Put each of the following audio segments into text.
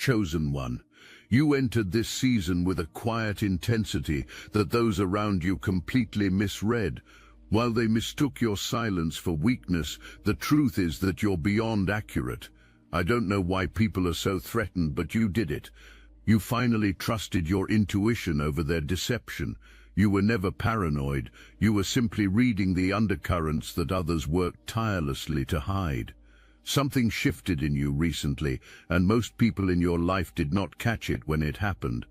chosen one. You entered this season with a quiet intensity that those around you completely misread. While they mistook your silence for weakness, the truth is that you're beyond accurate. I don't know why people are so threatened, but you did it. You finally trusted your intuition over their deception. You were never paranoid. You were simply reading the undercurrents that others worked tirelessly to hide. Something shifted in you recently, and most people in your life did not catch it when it happened.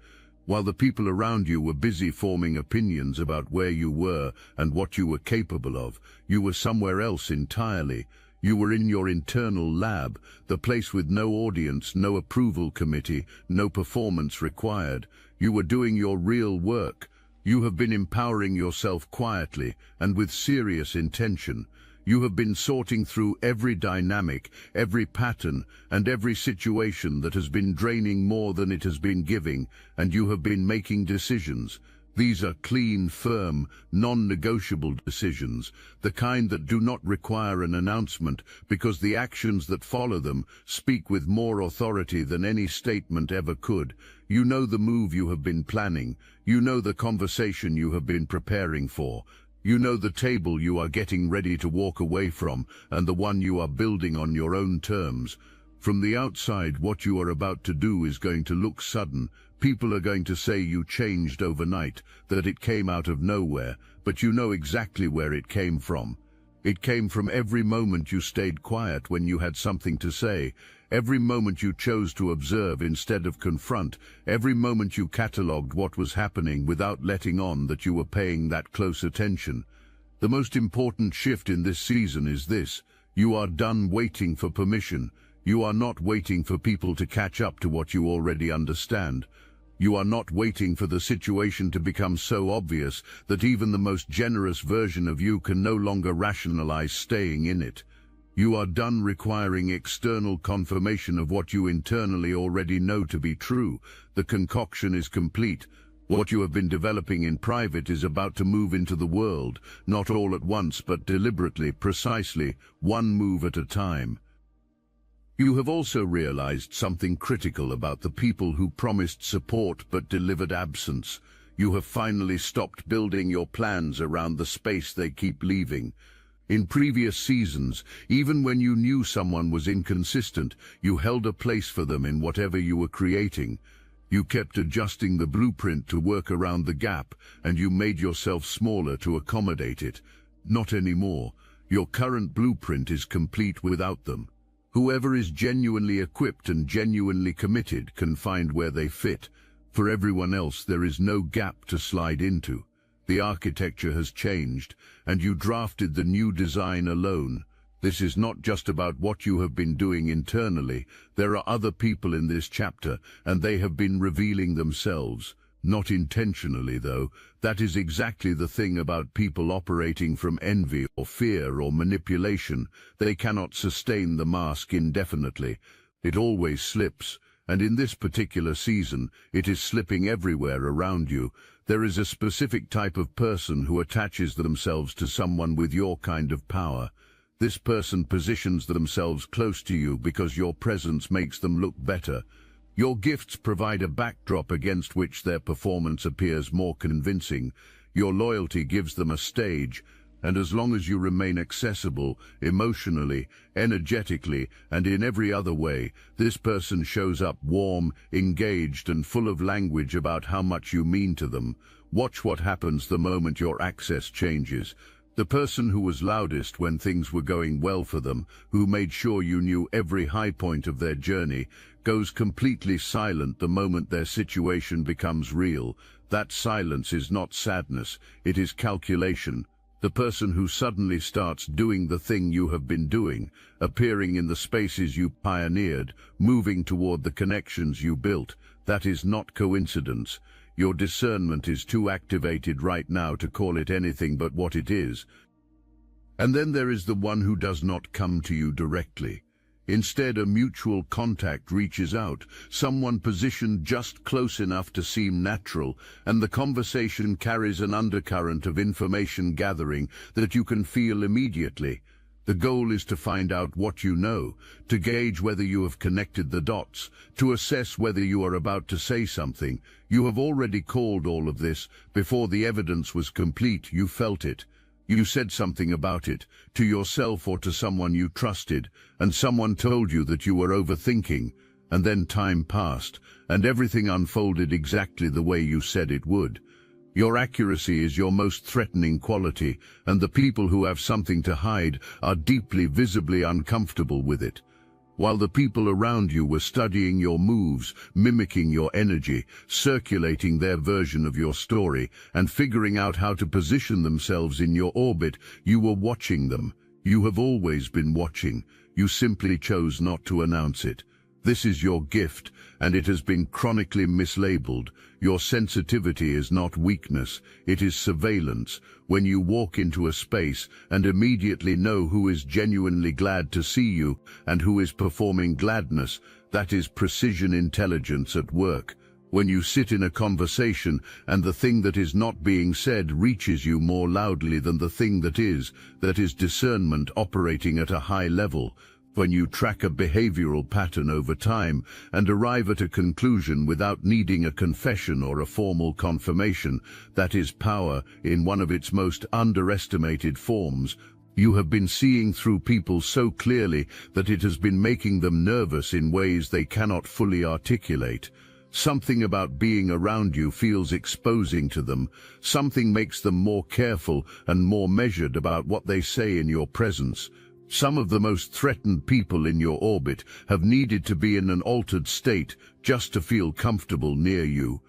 While the people around you were busy forming opinions about where you were and what you were capable of, you were somewhere else entirely. You were in your internal lab, the place with no audience, no approval committee, no performance required. You were doing your real work. You have been empowering yourself quietly and with serious intention. You have been sorting through every dynamic, every pattern, and every situation that has been draining more than it has been giving, and you have been making decisions. These are clean, firm, non-negotiable decisions, the kind that do not require an announcement because the actions that follow them speak with more authority than any statement ever could. You know the move you have been planning. You know the conversation you have been preparing for. You know the table you are getting ready to walk away from and the one you are building on your own terms. From the outside, what you are about to do is going to look sudden. People are going to say you changed overnight, that it came out of nowhere, but you know exactly where it came from. It came from every moment you stayed quiet when you had something to say, every moment you chose to observe instead of confront, every moment you catalogued what was happening without letting on that you were paying that close attention. The most important shift in this season is this: you are done waiting for permission. You are not waiting for people to catch up to what you already understand. You are not waiting for the situation to become so obvious that even the most generous version of you can no longer rationalize staying in it. You are done requiring external confirmation of what you internally already know to be true. The concoction is complete. What you have been developing in private is about to move into the world, not all at once, but deliberately, precisely, one move at a time. You have also realized something critical about the people who promised support but delivered absence. You have finally stopped building your plans around the space they keep leaving. In previous seasons, even when you knew someone was inconsistent, you held a place for them in whatever you were creating. You kept adjusting the blueprint to work around the gap, and you made yourself smaller to accommodate it. Not anymore. Your current blueprint is complete without them. Whoever is genuinely equipped and genuinely committed can find where they fit. For everyone else, there is no gap to slide into. The architecture has changed, and you drafted the new design alone. This is not just about what you have been doing internally. There are other people in this chapter, and they have been revealing themselves. Not intentionally, though. That is exactly the thing about people operating from envy or fear or manipulation. They cannot sustain the mask indefinitely. It always slips, and in this particular season, it is slipping everywhere around you. There is a specific type of person who attaches themselves to someone with your kind of power. This person positions themselves close to you because your presence makes them look better. Your gifts provide a backdrop against which their performance appears more convincing. Your loyalty gives them a stage, and as long as you remain accessible, emotionally, energetically, and in every other way, this person shows up warm, engaged, and full of language about how much you mean to them. Watch what happens the moment your access changes. The person who was loudest when things were going well for them, who made sure you knew every high point of their journey, goes completely silent the moment their situation becomes real. That silence is not sadness, it is calculation. The person who suddenly starts doing the thing you have been doing, appearing in the spaces you pioneered, moving toward the connections you built, that is not coincidence. Your discernment is too activated right now to call it anything but what it is. And then there is the one who does not come to you directly. Instead, a mutual contact reaches out, someone positioned just close enough to seem natural, and the conversation carries an undercurrent of information gathering that you can feel immediately. The goal is to find out what you know, to gauge whether you have connected the dots, to assess whether you are about to say something. You have already called all of this. Before the evidence was complete, you felt it. You said something about it, to yourself or to someone you trusted, and someone told you that you were overthinking. And then time passed, and everything unfolded exactly the way you said it would. Your accuracy is your most threatening quality, and the people who have something to hide are deeply, visibly uncomfortable with it. While the people around you were studying your moves, mimicking your energy, circulating their version of your story, and figuring out how to position themselves in your orbit, you were watching them. You have always been watching. You simply chose not to announce it. This is your gift, and it has been chronically mislabeled. Your sensitivity is not weakness, it is surveillance. When you walk into a space and immediately know who is genuinely glad to see you and who is performing gladness, that is precision intelligence at work. When you sit in a conversation and the thing that is not being said reaches you more loudly than the thing that is discernment operating at a high level. When you track a behavioral pattern over time and arrive at a conclusion without needing a confession or a formal confirmation, that is power in one of its most underestimated forms. You have been seeing through people so clearly that it has been making them nervous in ways they cannot fully articulate. Something about being around you feels exposing to them. Something makes them more careful and more measured about what they say in your presence. Some of the most threatened people in your orbit have needed to be in an altered state just to feel comfortable near you.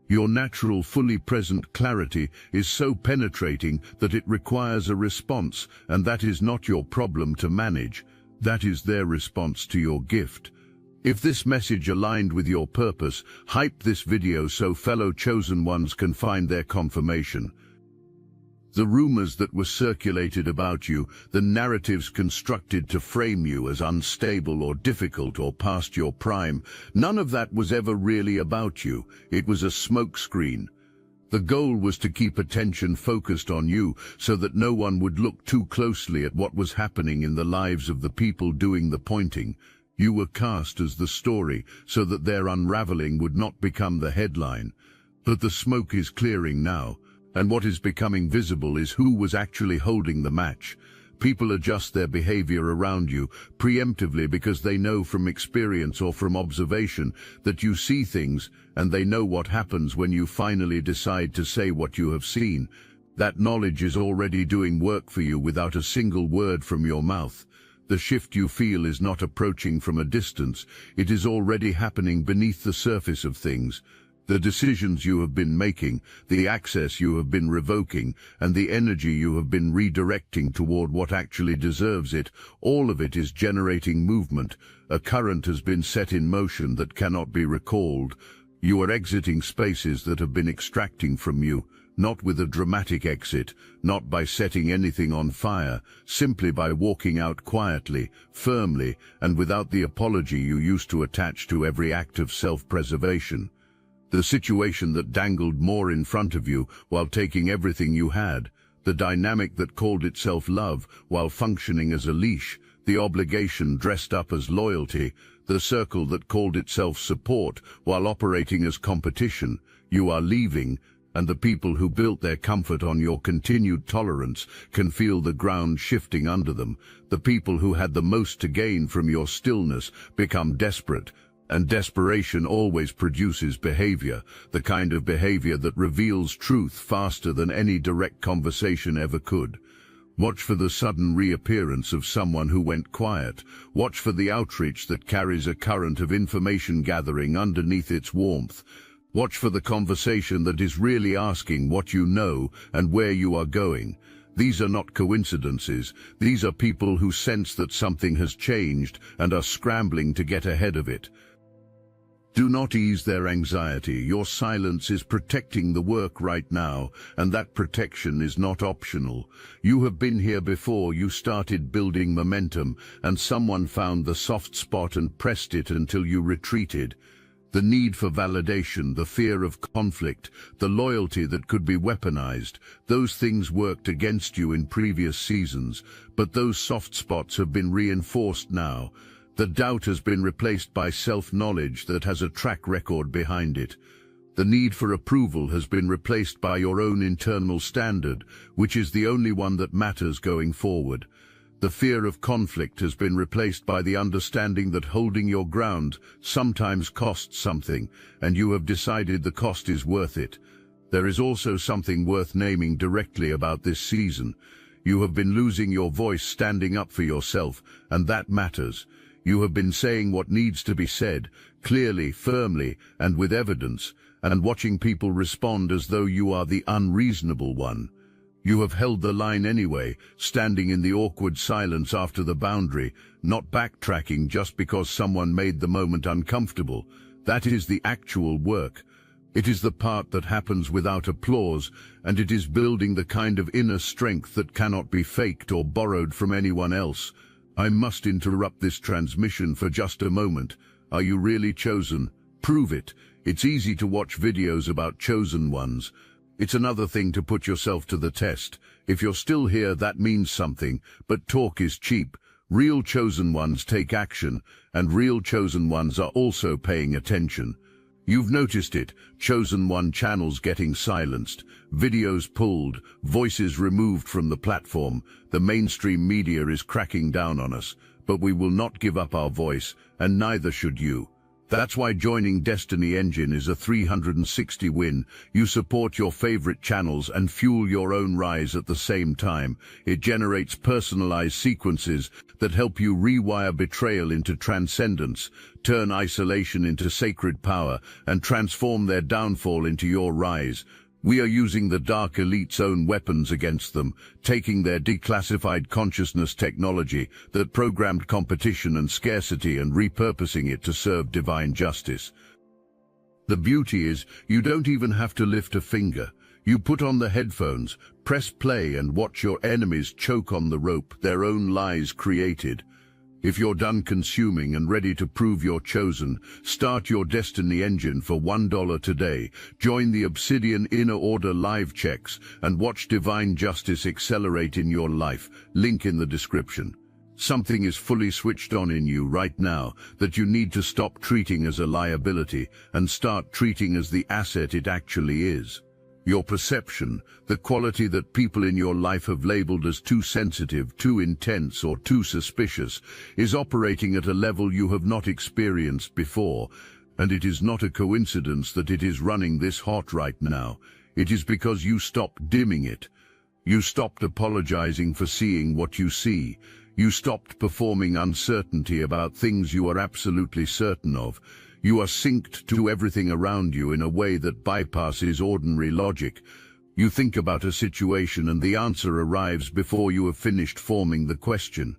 Your natural, fully present clarity is so penetrating that it requires a response, and that is not your problem to manage. That is their response to your gift. If this message aligned with your purpose, hype this video so fellow chosen ones can find their confirmation. The rumors that were circulated about you, the narratives constructed to frame you as unstable or difficult or past your prime, none of that was ever really about you. It was a smokescreen. The goal was to keep attention focused on you so that no one would look too closely at what was happening in the lives of the people doing the pointing. You were cast as the story so that their unraveling would not become the headline. But the smoke is clearing now. And what is becoming visible is who was actually holding the match. People adjust their behavior around you preemptively because they know from experience or from observation that you see things, and they know what happens when you finally decide to say what you have seen. That knowledge is already doing work for you without a single word from your mouth. The shift you feel is not approaching from a distance. It is already happening beneath the surface of things. The decisions you have been making, the access you have been revoking, and the energy you have been redirecting toward what actually deserves it, all of it is generating movement. A current has been set in motion that cannot be recalled. You are exiting spaces that have been extracting from you, not with a dramatic exit, not by setting anything on fire, simply by walking out quietly, firmly, and without the apology you used to attach to every act of self-preservation. The situation that dangled more in front of you while taking everything you had, the dynamic that called itself love while functioning as a leash, the obligation dressed up as loyalty, the circle that called itself support while operating as competition, you are leaving, and the people who built their comfort on your continued tolerance can feel the ground shifting under them. The people who had the most to gain from your stillness become desperate. And desperation always produces behavior, the kind of behavior that reveals truth faster than any direct conversation ever could. Watch for the sudden reappearance of someone who went quiet. Watch for the outreach that carries a current of information gathering underneath its warmth. Watch for the conversation that is really asking what you know and where you are going. These are not coincidences. These are people who sense that something has changed and are scrambling to get ahead of it. Do not ease their anxiety. Your silence is protecting the work right now, and that protection is not optional. You have been here before. You started building momentum, and someone found the soft spot and pressed it until you retreated. The need for validation, the fear of conflict, the loyalty that could be weaponized, those things worked against you in previous seasons, but those soft spots have been reinforced now. The doubt has been replaced by self-knowledge that has a track record behind it. The need for approval has been replaced by your own internal standard, which is the only one that matters going forward. The fear of conflict has been replaced by the understanding that holding your ground sometimes costs something, and you have decided the cost is worth it. There is also something worth naming directly about this season. You have been losing your voice standing up for yourself, and that matters. You have been saying what needs to be said, clearly, firmly, and with evidence, and watching people respond as though you are the unreasonable one. You have held the line anyway, standing in the awkward silence after the boundary, not backtracking just because someone made the moment uncomfortable. That is the actual work. It is the part that happens without applause, and it is building the kind of inner strength that cannot be faked or borrowed from anyone else. I must interrupt this transmission for just a moment. Are you really chosen? Prove it. It's easy to watch videos about chosen ones. It's another thing to put yourself to the test. If you're still here, that means something, but talk is cheap. Real chosen ones take action, and real chosen ones are also paying attention. You've noticed it, chosen one channels getting silenced, videos pulled, voices removed from the platform. The mainstream media is cracking down on us, but we will not give up our voice, and neither should you. That's why joining Destiny Engine is a 360 win. You support your favorite channels and fuel your own rise at the same time. It generates personalized sequences that help you rewire betrayal into transcendence, turn isolation into sacred power, and transform their downfall into your rise. We are using the Dark Elite's own weapons against them, taking their declassified consciousness technology that programmed competition and scarcity and repurposing it to serve divine justice. The beauty is, you don't even have to lift a finger. You put on the headphones, press play, and watch your enemies choke on the rope their own lies created. If you're done consuming and ready to prove you're chosen, start your Destiny Engine for $1 today. Join the Obsidian Inner Order live checks and watch divine justice accelerate in your life. Link in the description. Something is fully switched on in you right now that you need to stop treating as a liability and start treating as the asset it actually is. Your perception, the quality that people in your life have labeled as too sensitive, too intense, or too suspicious, is operating at a level you have not experienced before, and it is not a coincidence that it is running this hot right now. It is because you stopped dimming it. You stopped apologizing for seeing what you see. You stopped performing uncertainty about things you are absolutely certain of. You are synced to everything around you in a way that bypasses ordinary logic. You think about a situation and the answer arrives before you have finished forming the question.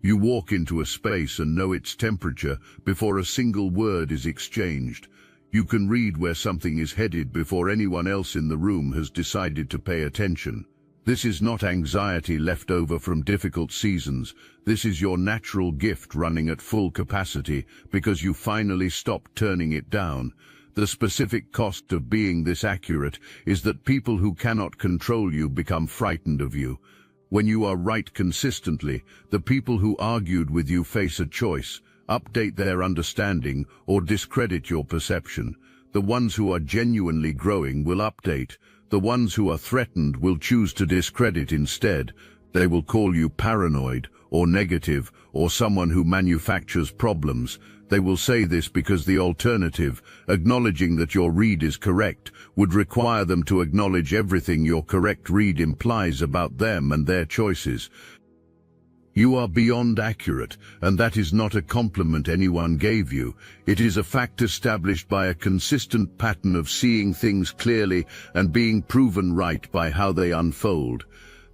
You walk into a space and know its temperature before a single word is exchanged. You can read where something is headed before anyone else in the room has decided to pay attention. This is not anxiety left over from difficult seasons. This is your natural gift running at full capacity because you finally stopped turning it down. The specific cost of being this accurate is that people who cannot control you become frightened of you. When you are right consistently, the people who argued with you face a choice: update their understanding or discredit your perception. The ones who are genuinely growing will update. The ones who are threatened will choose to discredit instead. They will call you paranoid or negative or someone who manufactures problems. They will say this because the alternative, acknowledging that your read is correct, would require them to acknowledge everything your correct read implies about them and their choices. You are beyond accurate, and that is not a compliment anyone gave you. It is a fact established by a consistent pattern of seeing things clearly and being proven right by how they unfold.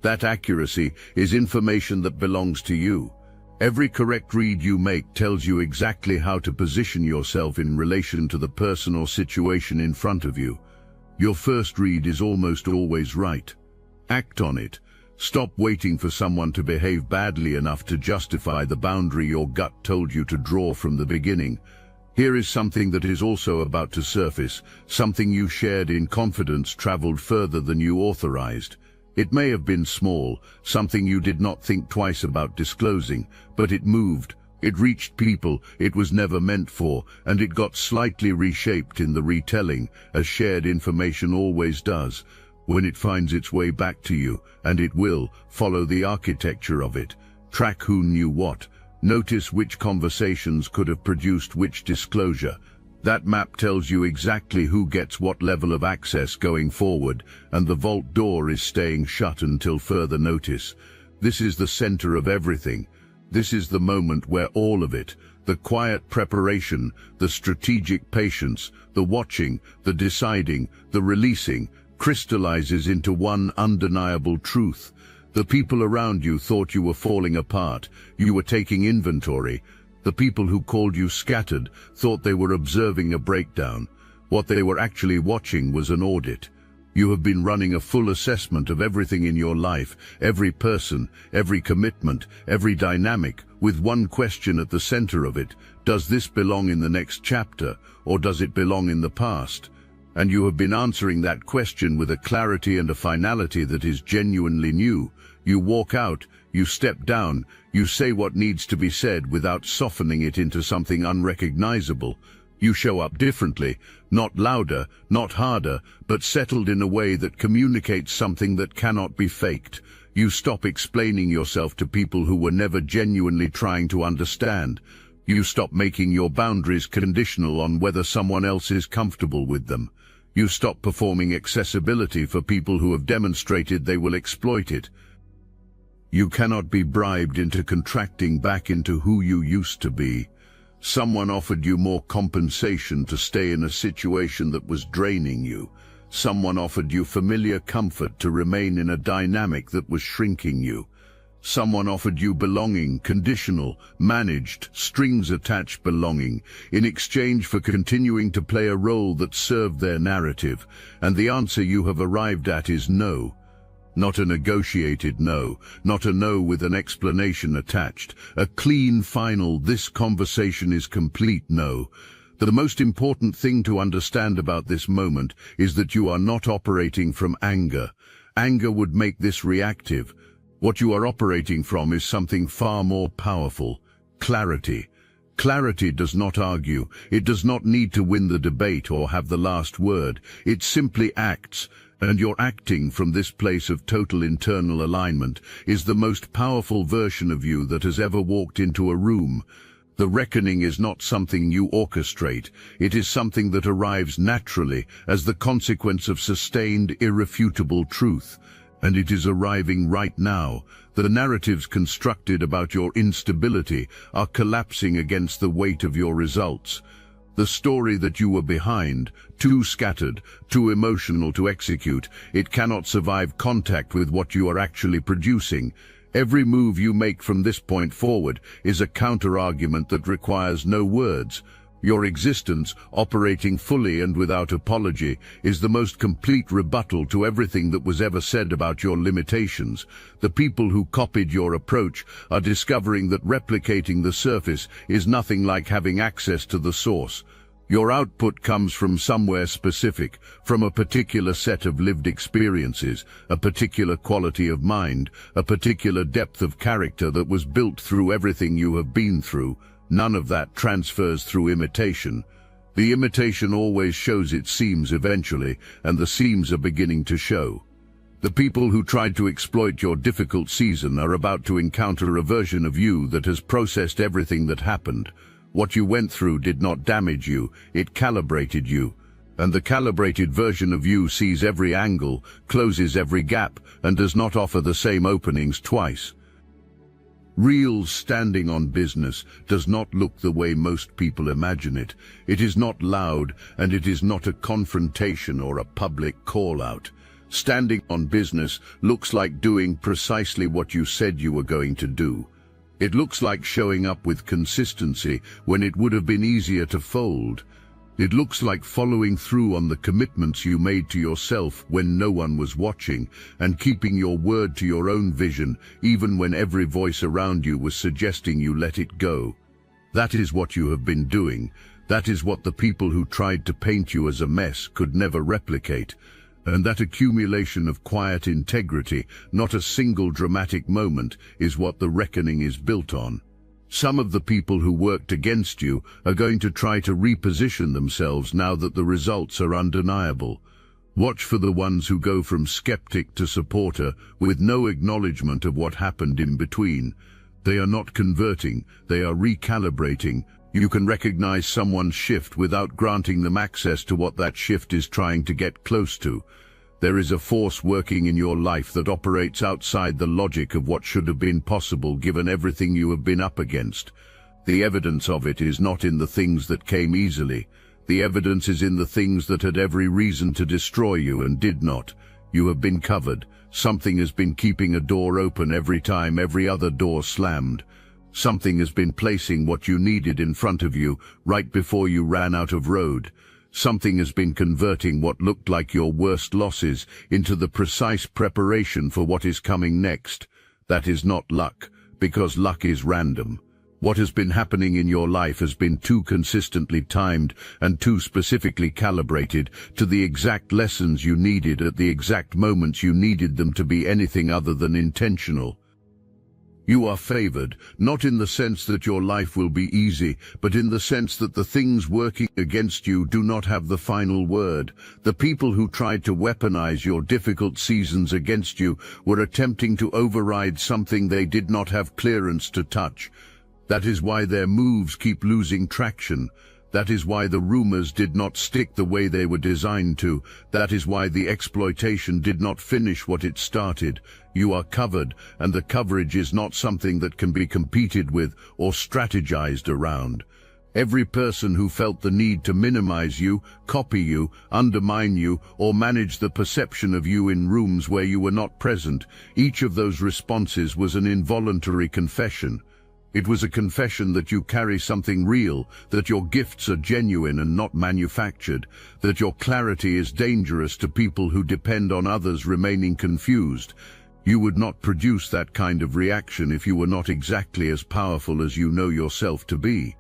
That accuracy is information that belongs to you. Every correct read you make tells you exactly how to position yourself in relation to the person or situation in front of you. Your first read is almost always right. Act on it. Stop waiting for someone to behave badly enough to justify the boundary your gut told you to draw from the beginning. Here is something that is also about to surface, something you shared in confidence traveled further than you authorized. It may have been small, something you did not think twice about disclosing, but it moved. It reached people it was never meant for, and it got slightly reshaped in the retelling, as shared information always does. When it finds its way back to you, and it will, follow the architecture of it. Track who knew what. Notice which conversations could have produced which disclosure. That map tells you exactly who gets what level of access going forward, and the vault door is staying shut until further notice. This is the center of everything. This is the moment where all of it, the quiet preparation, the strategic patience, the watching, the deciding, the releasing, crystallizes into one undeniable truth. The people around you thought you were falling apart. You were taking inventory. The people who called you scattered thought they were observing a breakdown. What they were actually watching was an audit. You have been running a full assessment of everything in your life, every person, every commitment, every dynamic, with one question at the center of it. Does this belong in the next chapter, or does it belong in the past? And you have been answering that question with a clarity and a finality that is genuinely new. You walk out, you step down, you say what needs to be said without softening it into something unrecognizable. You show up differently, not louder, not harder, but settled in a way that communicates something that cannot be faked. You stop explaining yourself to people who were never genuinely trying to understand. You stop making your boundaries conditional on whether someone else is comfortable with them. You stop performing accessibility for people who have demonstrated they will exploit it. You cannot be bribed into contracting back into who you used to be. Someone offered you more compensation to stay in a situation that was draining you. Someone offered you familiar comfort to remain in a dynamic that was shrinking you. Someone offered you belonging, conditional, managed, strings-attached belonging, in exchange for continuing to play a role that served their narrative. And the answer you have arrived at is no. Not a negotiated no, not a no with an explanation attached, a clean final "this conversation is complete" no. The most important thing to understand about this moment is that you are not operating from anger. Anger would make this reactive. What you are operating from is something far more powerful: clarity. Clarity does not argue. It does not need to win the debate or have the last word. It simply acts. And your acting from this place of total internal alignment is the most powerful version of you that has ever walked into a room. The reckoning is not something you orchestrate. It is something that arrives naturally as the consequence of sustained, irrefutable truth. And it is arriving right now. The narratives constructed about your instability are collapsing against the weight of your results. The story that you were behind, too scattered, too emotional to execute, it cannot survive contact with what you are actually producing. Every move you make from this point forward is a counter-argument that requires no words. Your existence, operating fully and without apology, is the most complete rebuttal to everything that was ever said about your limitations. The people who copied your approach are discovering that replicating the surface is nothing like having access to the source. Your output comes from somewhere specific, from a particular set of lived experiences, a particular quality of mind, a particular depth of character that was built through everything you have been through. None of that transfers through imitation. The imitation always shows its seams eventually, and the seams are beginning to show. The people who tried to exploit your difficult season are about to encounter a version of you that has processed everything that happened. What you went through did not damage you, it calibrated you. And the calibrated version of you sees every angle, closes every gap, and does not offer the same openings twice. Real standing on business does not look the way most people imagine it. It is not loud, and it is not a confrontation or a public call-out. Standing on business looks like doing precisely what you said you were going to do. It looks like showing up with consistency when it would have been easier to fold. It looks like following through on the commitments you made to yourself when no one was watching, and keeping your word to your own vision even when every voice around you was suggesting you let it go. That is what you have been doing. That is what the people who tried to paint you as a mess could never replicate. And that accumulation of quiet integrity, not a single dramatic moment, is what the reckoning is built on. Some of the people who worked against you are going to try to reposition themselves now that the results are undeniable. Watch for the ones who go from skeptic to supporter with no acknowledgement of what happened in between. They are not converting, they are recalibrating. You can recognize someone's shift without granting them access to what that shift is trying to get close to. There is a force working in your life that operates outside the logic of what should have been possible given everything you have been up against. The evidence of it is not in the things that came easily. The evidence is in the things that had every reason to destroy you and did not. You have been covered. Something has been keeping a door open every time every other door slammed. Something has been placing what you needed in front of you right before you ran out of road. Something has been converting what looked like your worst losses into the precise preparation for what is coming next. That is not luck, because luck is random. What has been happening in your life has been too consistently timed and too specifically calibrated to the exact lessons you needed at the exact moments you needed them to be anything other than intentional. You are favored, not in the sense that your life will be easy, but in the sense that the things working against you do not have the final word. The people who tried to weaponize your difficult seasons against you were attempting to override something they did not have clearance to touch. That is why their moves keep losing traction. That is why the rumors did not stick the way they were designed to. That is why the exploitation did not finish what it started. You are covered, and the coverage is not something that can be competed with or strategized around. Every person who felt the need to minimize you, copy you, undermine you, or manage the perception of you in rooms where you were not present, each of those responses was an involuntary confession. It was a confession that you carry something real, that your gifts are genuine and not manufactured, that your clarity is dangerous to people who depend on others remaining confused. You would not produce that kind of reaction if you were not exactly as powerful as you know yourself to be.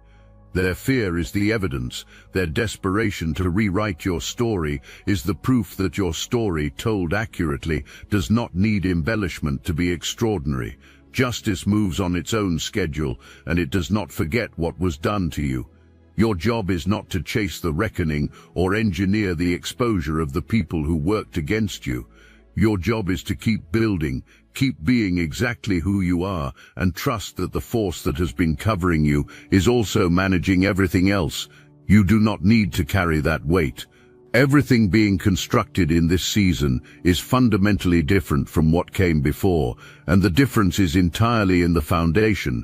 Their fear is the evidence. Their desperation to rewrite your story is the proof that your story, told accurately, does not need embellishment to be extraordinary. Justice moves on its own schedule, and it does not forget what was done to you. Your job is not to chase the reckoning or engineer the exposure of the people who worked against you. Your job is to keep building, keep being exactly who you are, and trust that the force that has been covering you is also managing everything else. You do not need to carry that weight. Everything being constructed in this season is fundamentally different from what came before, and the difference is entirely in the foundation.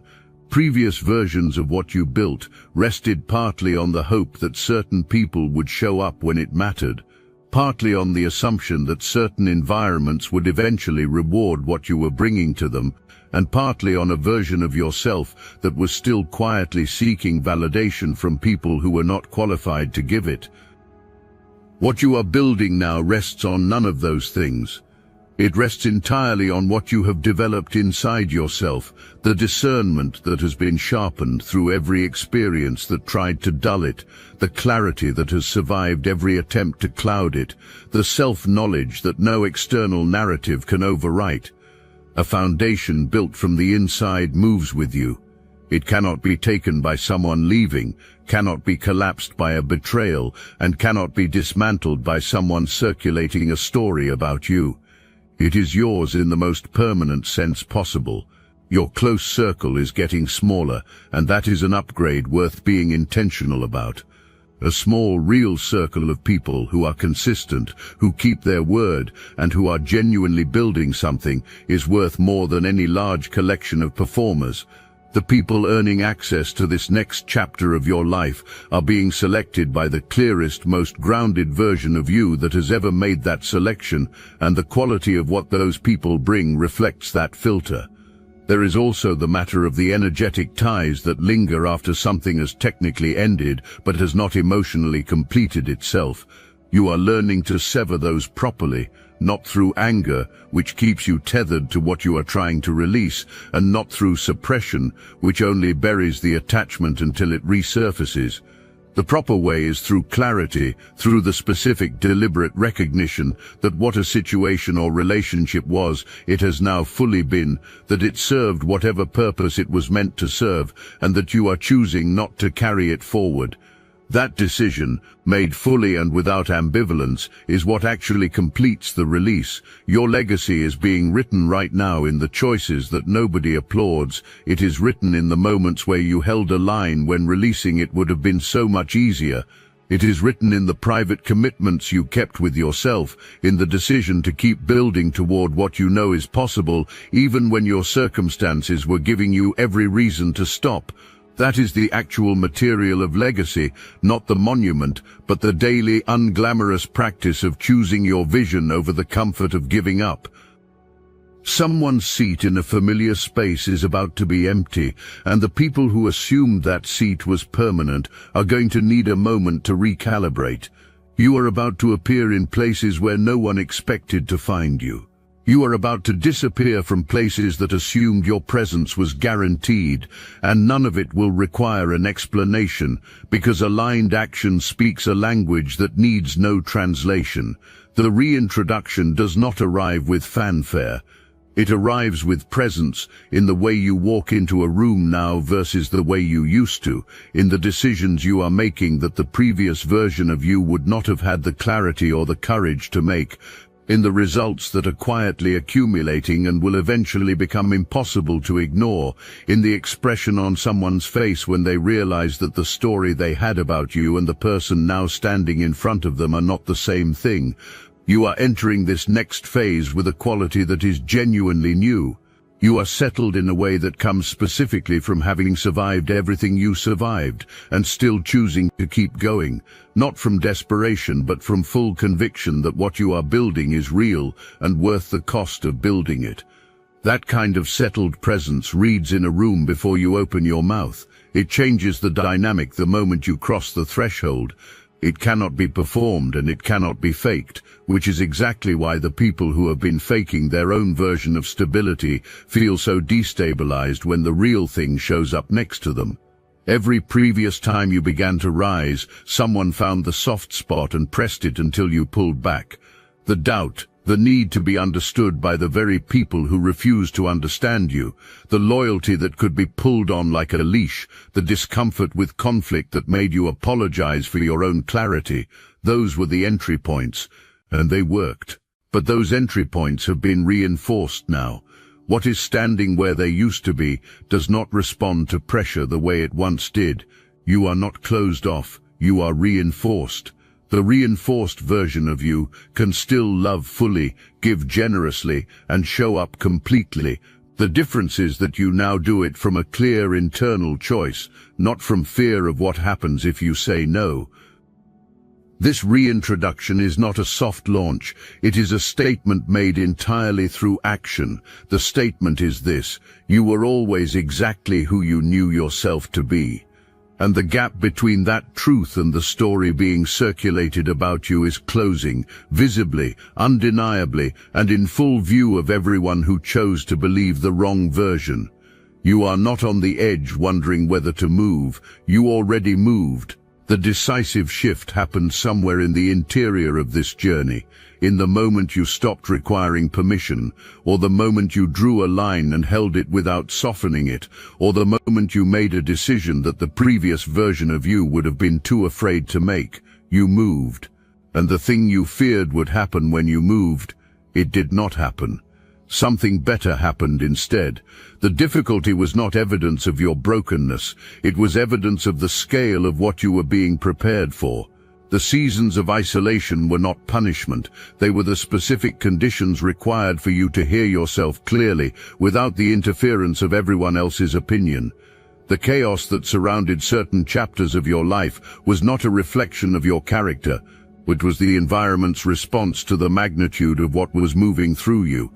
Previous versions of what you built rested partly on the hope that certain people would show up when it mattered, partly on the assumption that certain environments would eventually reward what you were bringing to them, and partly on a version of yourself that was still quietly seeking validation from people who were not qualified to give it. What you are building now rests on none of those things. It rests entirely on what you have developed inside yourself, the discernment that has been sharpened through every experience that tried to dull it, the clarity that has survived every attempt to cloud it, the self-knowledge that no external narrative can overwrite. A foundation built from the inside moves with you. It cannot be taken by someone leaving, cannot be collapsed by a betrayal, and cannot be dismantled by someone circulating a story about you. It is yours in the most permanent sense possible. Your close circle is getting smaller, and that is an upgrade worth being intentional about. A small, real circle of people who are consistent, who keep their word, and who are genuinely building something is worth more than any large collection of performers. The people earning access to this next chapter of your life are being selected by the clearest, most grounded version of you that has ever made that selection, and the quality of what those people bring reflects that filter. There is also the matter of the energetic ties that linger after something has technically ended but has not emotionally completed itself. You are learning to sever those properly, not through anger, which keeps you tethered to what you are trying to release, and not through suppression, which only buries the attachment until it resurfaces. The proper way is through clarity, through the specific, deliberate recognition that what a situation or relationship was, it has now fully been, that it served whatever purpose it was meant to serve, and that you are choosing not to carry it forward. That decision, made fully and without ambivalence, is what actually completes the release. Your legacy is being written right now in the choices that nobody applauds. It is written in the moments where you held a line when releasing it would have been so much easier. It is written in the private commitments you kept with yourself, in the decision to keep building toward what you know is possible, even when your circumstances were giving you every reason to stop. That is the actual material of legacy, not the monument, but the daily, unglamorous practice of choosing your vision over the comfort of giving up. Someone's seat in a familiar space is about to be empty, and the people who assumed that seat was permanent are going to need a moment to recalibrate. You are about to appear in places where no one expected to find you. You are about to disappear from places that assumed your presence was guaranteed, and none of it will require an explanation, because aligned action speaks a language that needs no translation. The reintroduction does not arrive with fanfare. It arrives with presence, in the way you walk into a room now versus the way you used to, in the decisions you are making that the previous version of you would not have had the clarity or the courage to make, in the results that are quietly accumulating and will eventually become impossible to ignore, in the expression on someone's face when they realize that the story they had about you and the person now standing in front of them are not the same thing. You are entering this next phase with a quality that is genuinely new. You are settled in a way that comes specifically from having survived everything you survived, and still choosing to keep going, not from desperation but from full conviction that what you are building is real and worth the cost of building it. That kind of settled presence reads in a room before you open your mouth. It changes the dynamic the moment you cross the threshold. It cannot be performed and it cannot be faked, which is exactly why the people who have been faking their own version of stability feel so destabilized when the real thing shows up next to them. Every previous time you began to rise, someone found the soft spot and pressed it until you pulled back. The doubt, the need to be understood by the very people who refuse to understand you, the loyalty that could be pulled on like a leash, the discomfort with conflict that made you apologize for your own clarity, those were the entry points, and they worked. But those entry points have been reinforced now. What is standing where they used to be does not respond to pressure the way it once did. You are not closed off, you are reinforced. The reinforced version of you can still love fully, give generously, and show up completely. The difference is that you now do it from a clear internal choice, not from fear of what happens if you say no. This reintroduction is not a soft launch, it is a statement made entirely through action. The statement is this: you were always exactly who you knew yourself to be. And the gap between that truth and the story being circulated about you is closing, visibly, undeniably, and in full view of everyone who chose to believe the wrong version. You are not on the edge wondering whether to move, you already moved. The decisive shift happened somewhere in the interior of this journey, in the moment you stopped requiring permission, or the moment you drew a line and held it without softening it, or the moment you made a decision that the previous version of you would have been too afraid to make. You moved. And the thing you feared would happen when you moved, it did not happen. Something better happened instead. The difficulty was not evidence of your brokenness, it was evidence of the scale of what you were being prepared for. The seasons of isolation were not punishment, they were the specific conditions required for you to hear yourself clearly, without the interference of everyone else's opinion. The chaos that surrounded certain chapters of your life was not a reflection of your character, it was the environment's response to the magnitude of what was moving through you.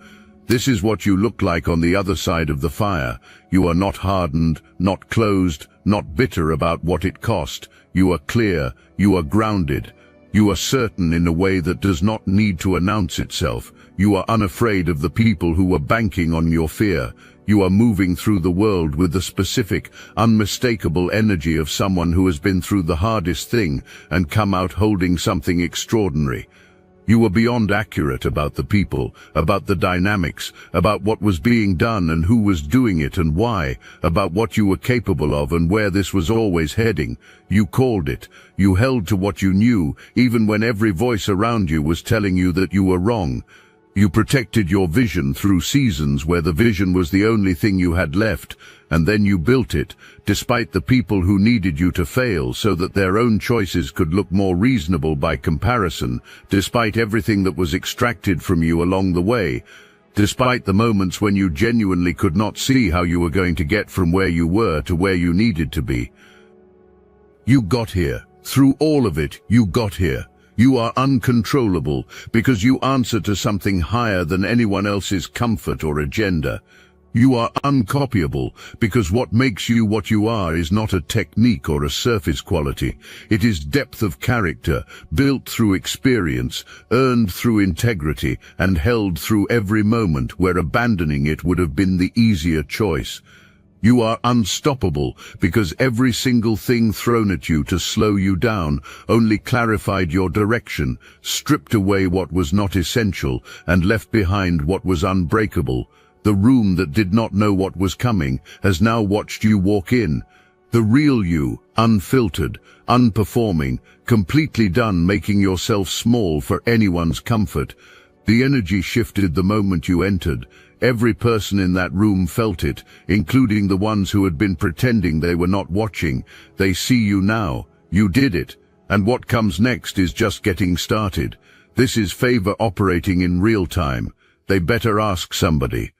This is what you look like on the other side of the fire. You are not hardened, not closed, not bitter about what it cost. You are clear, you are grounded. You are certain in a way that does not need to announce itself. You are unafraid of the people who are banking on your fear. You are moving through the world with the specific, unmistakable energy of someone who has been through the hardest thing and come out holding something extraordinary. You were beyond accurate about the people, about the dynamics, about what was being done and who was doing it and why, about what you were capable of and where this was always heading. You called it. You held to what you knew, even when every voice around you was telling you that you were wrong. You protected your vision through seasons where the vision was the only thing you had left, and then you built it, despite the people who needed you to fail so that their own choices could look more reasonable by comparison, despite everything that was extracted from you along the way, despite the moments when you genuinely could not see how you were going to get from where you were to where you needed to be. You got here. Through all of it, you got here. You are uncontrollable because you answer to something higher than anyone else's comfort or agenda. You are uncopyable because what makes you what you are is not a technique or a surface quality. It is depth of character, built through experience, earned through integrity, and held through every moment where abandoning it would have been the easier choice. You are unstoppable because every single thing thrown at you to slow you down only clarified your direction, stripped away what was not essential, and left behind what was unbreakable. The room that did not know what was coming has now watched you walk in. The real you, unfiltered, unperforming, completely done making yourself small for anyone's comfort. The energy shifted the moment you entered. Every person in that room felt it, including the ones who had been pretending they were not watching. They see you now. You did it. And what comes next is just getting started. This is favor operating in real time. They better ask somebody.